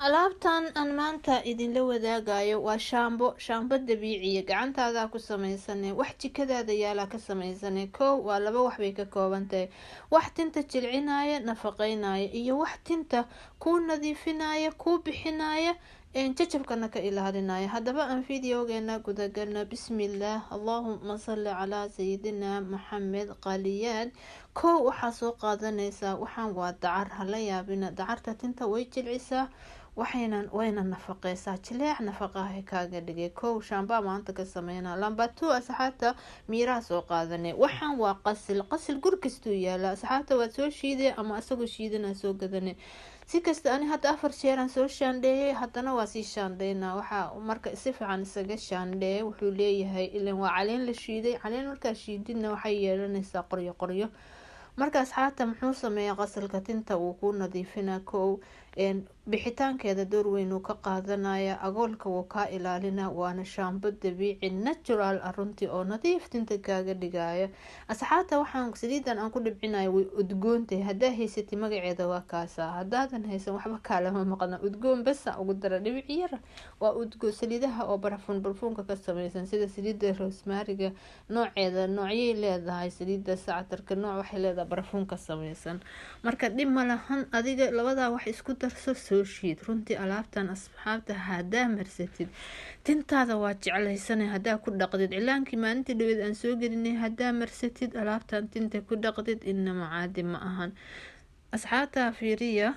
alaabtan aan maanta idinla wadaagayo waa shaambo dabiiciya gacantaada ku samaysane wax jikadaada yaala ka samaysane kow waa laba wax bay ka kooban tahay wax tinta jilcinaya nafaqeynaya iyo wax tinta kuu nadiifinaya kuu bixinaya jajabkana ka ilaalinaya. haddaba aan videogeena gudagalna. bismillaah, allahuma salli calaa sayidina maxamed. qaaliyaad kow waxaa soo qaadanaysaa waxaan waa dacar. hala yaabina, dacarta tinta way jilcisaa wayna nafaqeysaa, jileec nafaqaha kaaga dhigay. kow shaambaa maanta ka sameynaa. lamba 2 asxaabta miiraha soo qaadane. waxaan waa qasil gurkastuu yaala. asxaabta waad soo shiidee ama asagoo shiidana soo gadane. si kasta ani hadda 4 jeeraan soo shaandheeyay, haddana waa sii shaandheynaa. waxaa marka si fiican isaga shaandheeye wuxuu leeyahay ilan waa caleen la shiiday. caleen markaa shiididna waxay yeelanaysaa qoryo. markaas xaata muxuu sameeyaa qasalka tinta uu ku nadiifinaa. kow bixitaankeeda door weyn uu ka qaadanaya, agoolka wuu kaa ilaalina, waana shaambo dabiici natural runtii oo nadiif tinta kaaga dhigaya. asxaabta waxaan saliidan aan ku dhibcinayo way udgoontahay. haddaa haysatay magaceeda waa kaasa, haddaadan haysan waxba kaalama maqna. udgoon basa ugu dara dhibic yar. waa udgoon saliidaha oo barfuunka ka samaysan sida saliida rosemariga nooceeda noocyay leedahay. saliida sactarka nooc waxay leedahay barfuun ka samaysan. marka dhib ma lahan, adiga labadaa wax isku darso soo shiid. runtii alaabtan asxaabta haddaa marsatid tintaada waa jeclaysanay. haddaa ku dhaqdid cilaankii maalintii dhaweed aan soo gelinay, haddaa marsatid alaabtan tinta ku dhaqdid inama caadi ma ahan. asxaabta fiiriya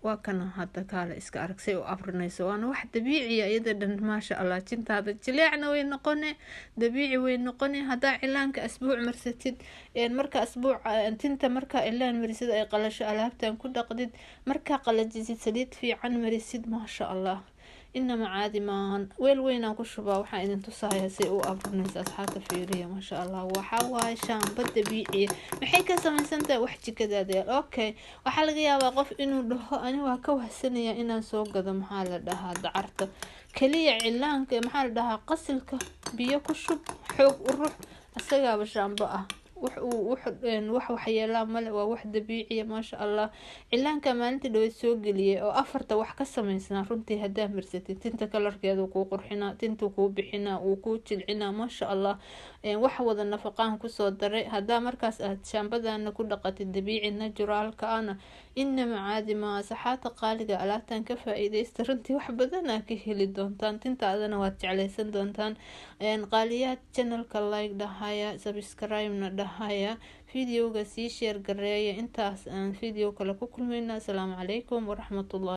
waa kana hadda kaale iska arag say u afrinayso. waana wax dabiiciya iyada dhan maasha allah. tintaada jileecna way noqone, dabiici way noqone. haddaa cilaanka asbuuc marsatid marka asbuuc tinta marka cilaan marisid ay qalasho alaabtan ku dhaqdid, markaa qalajisid saliid fiican marisid maasha allah inama caadi maahan. weel weynaan ku shubaa, waxaan idin tusaaya say u afrinayso. asxaabta fiiriya maasha allah. waxaa waaye shaambo dabiiciya. maxay ka samaysantahay wax jikadaada yaal. okay, waxaa laga yaabaa qof inuu dhaho ani waa ka wahsanaya inaan soo gado maxaa la dhahaa dacarta kaliya cilaanka maxaa la dhahaa qasilka biyo ku shub xoog u rux asagaaba shaambo ah. wax waxyeelaa male, waa wax dabiiciya maasha allah. cilaanka maalintii dhaweed soo geliyay oo 4 wax ka samaysnaa. runtii haddaa marsatid tinta kalarkeedu kuu qurxinaa, tinta kuu bixinaa, uu kuu jilcinaa maasha allah. wax wada nafaqaan kusoo daray. haddaa markaas aad shaambadana ku dhaqatid dabiici naturalka ana inama caadi ma. saxaata qaaliga alaabtan ka faa'iideysta. runtii wax badanaa ka heli doontaan, tintaadana waad jeclaysan doontaan. qaaliyaad channelka like dhahaya, subscribe na dhahaya, videoga sii share gareeya. intaas aan video kale ku kulmayna. asalaamu calaykum waraxmatullahi